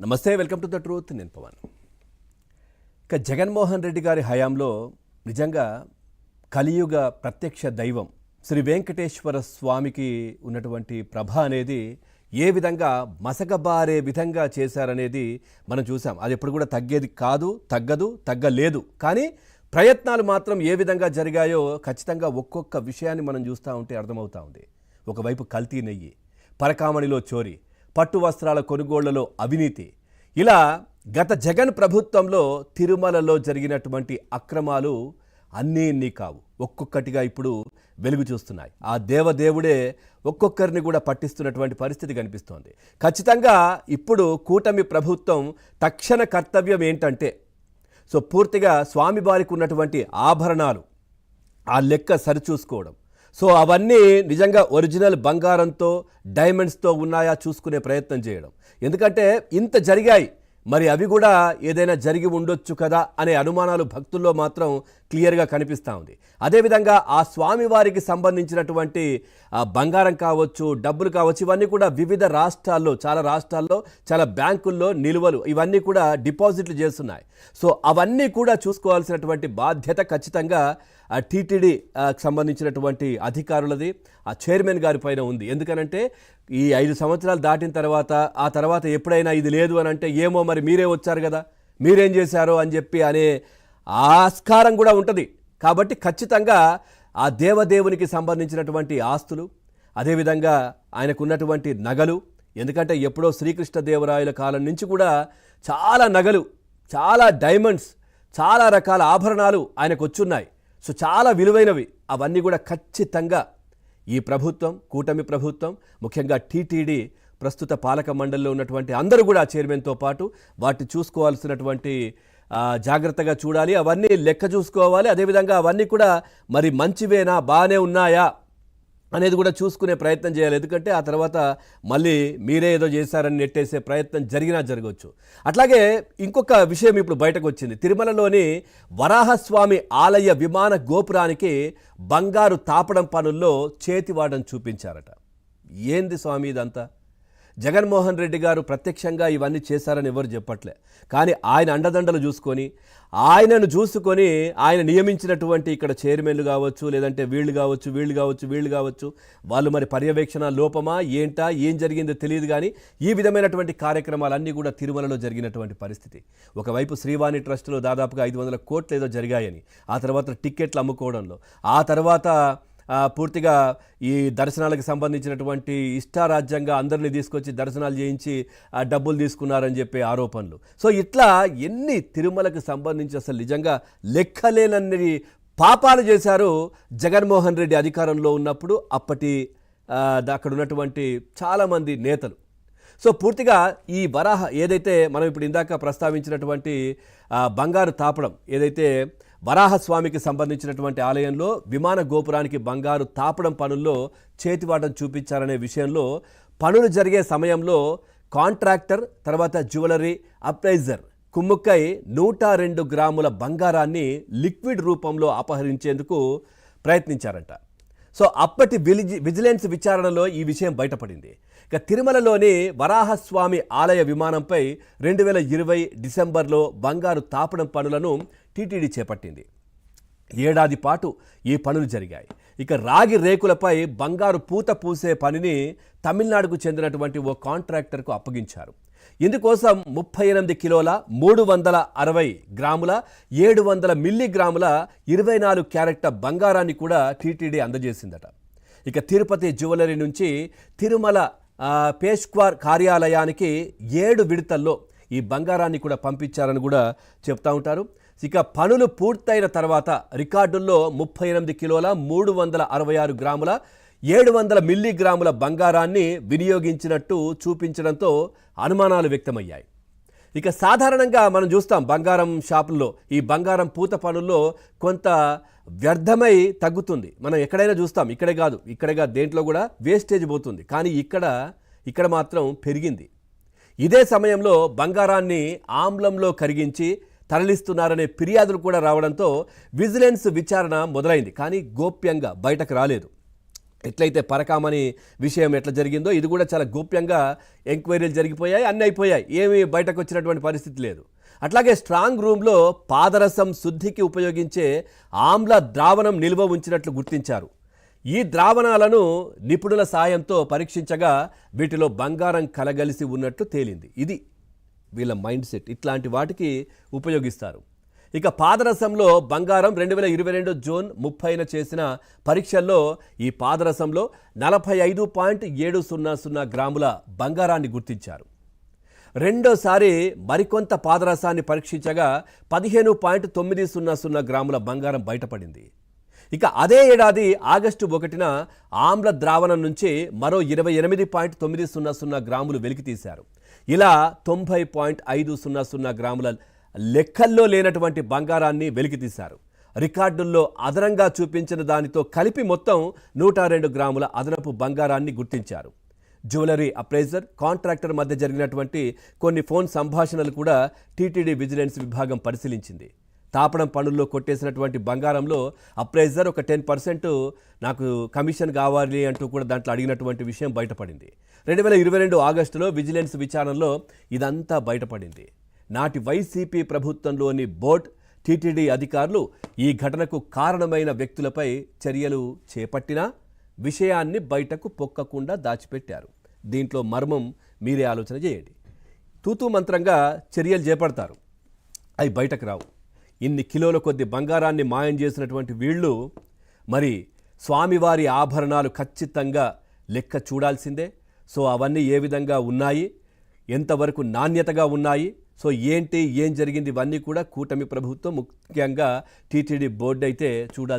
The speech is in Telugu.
నమస్తే, వెల్కమ్ టు ద ట్రూత్. నేను పవన్. ఇక జగన్మోహన్ రెడ్డి గారి హయాంలో నిజంగా కలియుగ ప్రత్యక్ష దైవం శ్రీ వెంకటేశ్వర స్వామికి ఉన్నటువంటి ప్రభ అనేది ఏ విధంగా మసకబారే విధంగా చేశారనేది మనం చూసాం. అది ఎప్పుడు కూడా తగ్గేది కాదు, తగ్గలేదు. కానీ ప్రయత్నాలు మాత్రం ఏ విధంగా జరిగాయో ఖచ్చితంగా ఒక్కొక్క విషయాన్ని మనం చూస్తూ ఉంటే అర్థమవుతూ ఉంది. ఒకవైపు కల్తీ నెయ్యి, పరకామణిలో చోరీ, పట్టు వస్త్రాల కొనుగోళ్లలో అవినీతి, ఇలా గత జగన్ ప్రభుత్వంలో తిరుమలలో జరిగినటువంటి అక్రమాలు అన్నీ కావు, ఒక్కొక్కటిగా ఇప్పుడు వెలుగు చూస్తున్నాయి. ఆ దేవదేవుడే ఒక్కొక్కరిని కూడా పట్టిస్తున్నటువంటి పరిస్థితి కనిపిస్తోంది. ఖచ్చితంగా ఇప్పుడు కూటమి ప్రభుత్వం తక్షణ కర్తవ్యం ఏంటంటే పూర్తిగా స్వామివారికి ఉన్నటువంటి ఆభరణాలు ఆ లెక్క సరిచూసుకోవడం. అవన్నీ నిజంగా ఒరిజినల్ బంగారంతో డైమండ్స్తో ఉన్నాయా చూసుకునే ప్రయత్నం చేయడం. ఎందుకంటే ఇంత జరిగాయి, మరి అవి కూడా ఏదైనా జరిగి ఉండొచ్చు కదా అనే అనుమానాలు భక్తుల్లో మాత్రం క్లియర్గా కనిపిస్తూ ఉంది. అదేవిధంగా ఆ స్వామివారికి సంబంధించినటువంటి బంగారం కావచ్చు, డబ్బులు కావచ్చు, ఇవన్నీ కూడా వివిధ రాష్ట్రాల్లో, చాలా రాష్ట్రాల్లో, చాలా బ్యాంకుల్లో నిలువలు ఇవన్నీ కూడా డిపాజిట్లు చేస్తున్నాయి. అవన్నీ కూడా చూసుకోవాల్సినటువంటి బాధ్యత ఖచ్చితంగా టీటీడీ సంబంధించినటువంటి అధికారులది, ఆ చైర్మన్ గారి పైన ఉంది. ఎందుకనంటే ఈ 5 సంవత్సరాలు దాటిన తర్వాత ఆ తర్వాత ఎప్పుడైనా ఇది లేదు అని అంటే ఏమో మరి మీరే వచ్చారు కదా, మీరేం చేశారో అని చెప్పి అనే ఆస్కారం కూడా ఉంటుంది. కాబట్టి ఖచ్చితంగా ఆ దేవదేవునికి సంబంధించినటువంటి ఆస్తులు, అదేవిధంగా ఆయనకున్నటువంటి నగలు, ఎందుకంటే ఎప్పుడో శ్రీకృష్ణదేవరాయల కాలం నుంచి కూడా చాలా నగలు, చాలా డైమండ్స్, చాలా రకాల ఆభరణాలు ఆయనకు వచ్చున్నాయి. చాలా విలువైనవి. అవన్నీ కూడా ఖచ్చితంగా ఈ ప్రభుత్వం, కూటమి ప్రభుత్వం, ముఖ్యంగా టీటీడీ ప్రస్తుత పాలక మండలిలో ఉన్నటువంటి అందరూ కూడా చైర్మన్తో పాటు వాటిని చూసుకోవాల్సినటువంటి జాగ్రత్తగా చూడాలి. అవన్నీ లెక్క చూసుకోవాలి. అదేవిధంగా అవన్నీ కూడా మరి మంచివేనా, బాగానే ఉన్నాయా అనేది కూడా చూసుకునే ప్రయత్నం చేయాలి. ఎందుకంటే ఆ తర్వాత మళ్ళీ మీరే ఏదో చేశారని నెట్టేసే ప్రయత్నం జరగవచ్చు. అట్లాగే ఇంకొక విషయం ఇప్పుడు బయటకు వచ్చింది. తిరుమలలోని వరాహస్వామి ఆలయ విమాన గోపురానికి బంగారు తాపడం పనుల్లో చేతివాడని చూపించారట. ఏంది స్వామి ఇదంతా? జగన్మోహన్ రెడ్డి గారు ప్రత్యక్షంగా ఇవన్నీ చేశారని ఎవరు చెప్పట్లే. కానీ ఆయన అండదండలు చూసుకొని, ఆయనను చూసుకొని ఆయన నియమించినటువంటి ఇక్కడ చైర్మన్లు కావచ్చు, లేదంటే వీళ్ళు కావచ్చు, వాళ్ళు మరి పర్యవేక్షణ లోపమా ఏంటా, ఏం జరిగిందో తెలియదు. కానీ ఈ విధమైనటువంటి కార్యక్రమాలన్నీ కూడా తిరుమలలో జరిగినటువంటి పరిస్థితి. ఒకవైపు శ్రీవాణి ట్రస్టులో దాదాపుగా 500 కోట్లు ఏదో జరిగాయని, ఆ తర్వాత టిక్కెట్లు అమ్ముకోవడంలో, ఆ తర్వాత పూర్తిగా ఈ దర్శనాలకు సంబంధించినటువంటి ఇష్టారాజ్యంగా అందరినీ తీసుకొచ్చి దర్శనాలు చేయించి డబ్బులు తీసుకున్నారని చెప్పే ఆరోపణలు. ఇట్లా ఎన్ని తిరుమలకు సంబంధించి అసలు నిజంగా లెక్కలేనన్ని పాపాలు చేశారు జగన్మోహన్ రెడ్డి అధికారంలో ఉన్నప్పుడు అప్పటి అక్కడ ఉన్నటువంటి చాలామంది నేతలు. పూర్తిగా ఈ వరాహ ఏదైతే మనం ఇప్పుడు ఇందాక ప్రస్తావించినటువంటి బంగారు తాపడం, ఏదైతే వరాహస్వామికి సంబంధించినటువంటి ఆలయంలో విమాన గోపురానికి బంగారు తాపడం పనుల్లో చేతివాటం చూపించారనే విషయంలో పనులు జరిగే సమయంలో కాంట్రాక్టర్, తర్వాత జ్యువెలరీ అప్రైజర్ కుమ్ముక్కై 102 గ్రాముల బంగారాన్ని లిక్విడ్ రూపంలో అపహరించేందుకు ప్రయత్నించారంట. అప్పటి విజిలెన్స్ విచారణలో ఈ విషయం బయటపడింది. ఇక తిరుమలలోని వరాహస్వామి ఆలయ విమానంపై 2020 డిసెంబర్లో బంగారు తాపడం పనులను టీటీడీ చేపట్టింది. ఏడాది పాటు ఈ పనులు జరిగాయి. ఇక రాగి రేకులపై బంగారు పూత పూసే పనిని తమిళనాడుకు చెందినటువంటి ఓ కాంట్రాక్టర్కు అప్పగించారు. ఇందుకోసం 38 కిలోల 360 గ్రాముల 700 మిల్లీగ్రాముల 24 క్యారెట్ల బంగారాన్ని కూడా టీటీడీ అందజేసిందట. ఇక తిరుపతి జ్యువెలరీ నుంచి తిరుమల పేష్క్వార్ కార్యాలయానికి 7 విడతల్లో ఈ బంగారాన్ని కూడా పంపించారని కూడా చెప్తా ఉంటారు. ఇక పనులు పూర్తయిన తర్వాత రికార్డుల్లో 38 కిలోల 366 గ్రాముల 700 మిల్లీగ్రాముల బంగారాన్ని వినియోగించినట్టు చూపించడంతో అనుమానాలు వ్యక్తమయ్యాయి. ఇక సాధారణంగా మనం చూస్తాం బంగారం షాపుల్లో ఈ బంగారం పూత పనుల్లో కొంత వ్యర్థమై తగ్గుతుంది. మనం ఎక్కడైనా చూస్తాం, ఇక్కడే దేంట్లో కూడా వేస్టేజ్ పోతుంది. కానీ ఇక్కడ మాత్రం పెరిగింది. ఇదే సమయంలో బంగారాన్ని ఆమ్లంలో కరిగించి తరలిస్తున్నారనే ఫిర్యాదులు కూడా రావడంతో విజిలెన్స్ విచారణ మొదలైంది. కానీ గోప్యంగా బయటకు రాలేదు. ఎట్లయితే పరకామణి విషయం ఎట్లా జరిగిందో ఇది కూడా చాలా గోప్యంగా ఎంక్వైరీలు జరిగిపోయాయి, అన్నీ అయిపోయాయి, ఏమీ బయటకు వచ్చినటువంటి పరిస్థితి లేదు. అట్లాగే స్ట్రాంగ్ రూమ్లో పాదరసం శుద్ధికి ఉపయోగించే ఆమ్ల ద్రావణం నిల్వ ఉంచినట్లు గుర్తించారు. ఈ ద్రావణాలను నిపుణుల సాయంతో పరీక్షించగా వీటిలో బంగారం కలగలిసి ఉన్నట్లు తేలింది. ఇది వీళ్ళ మైండ్ సెట్, ఇట్లాంటి వాటికి ఉపయోగిస్తారు. ఇక పాదరసంలో బంగారం 2022 జూన్ 30న చేసిన పరీక్షల్లో ఈ పాదరసంలో 45.700 గ్రాముల బంగారాన్ని గుర్తించారు. రెండోసారి మరికొంత పాదరసాన్ని పరీక్షించగా 15.900 గ్రాముల బంగారం బయటపడింది. ఇక అదే ఏడాది ఆగస్టు 1న ఆమ్ల ద్రావణం నుంచి మరో 28.900 గ్రాములు వెలికితీశారు. ఇలా 90.500 గ్రాముల లెక్కల్లో లేనటువంటి బంగారాన్ని వెలికితీశారు. రికార్డుల్లో అదనంగా చూపించిన దానితో కలిపి మొత్తం 102 గ్రాముల అదనపు బంగారాన్ని గుర్తించారు. జ్యువెలరీ అప్రైజర్, కాంట్రాక్టర్ మధ్య జరిగినటువంటి కొన్ని ఫోన్ సంభాషణలు కూడా టీటీడీ విజిలెన్స్ విభాగం పరిశీలించింది. తాపడం పనుల్లో కొట్టేసినటువంటి బంగారంలో అప్రైజర్ ఒక 10% నాకు కమిషన్ కావాలి అంటూ కూడా దాంట్లో అడిగినటువంటి విషయం బయటపడింది. 2022 ఆగస్టులో విజిలెన్స్ విచారణలో ఇదంతా బయటపడింది. నాటి వైసీపీ ప్రభుత్వంలోని బోర్డ్, టీటీడీ అధికారులు ఈ ఘటనకు కారణమైన వ్యక్తులపై చర్యలు చేపట్టినా విషయాన్ని బయటకు పొక్కకుండా దాచిపెట్టారు. దీంట్లో మర్మం మీరే ఆలోచన చేయండి. తూతూ మంత్రంగా చర్యలు చేపడతారు, అవి బయటకు రావు. ఇన్ని కిలోల కొద్ది బంగారాన్ని మాయం చేసినటువంటి వీళ్ళు మరి స్వామివారి ఆభరణాలు ఖచ్చితంగా లెక్క చూడాల్సిందే. సో అవన్నీ ఏ విధంగా ఉన్నాయి, ఎంతవరకు నాణ్యతగా ఉన్నాయి, సో ఏంటి, ఏం జరిగింది, ఇవన్నీ కూడా కూటమి ప్రభుత్వం, ముఖ్యంగా టీటీడీ బోర్డు అయితే చూడాల్సి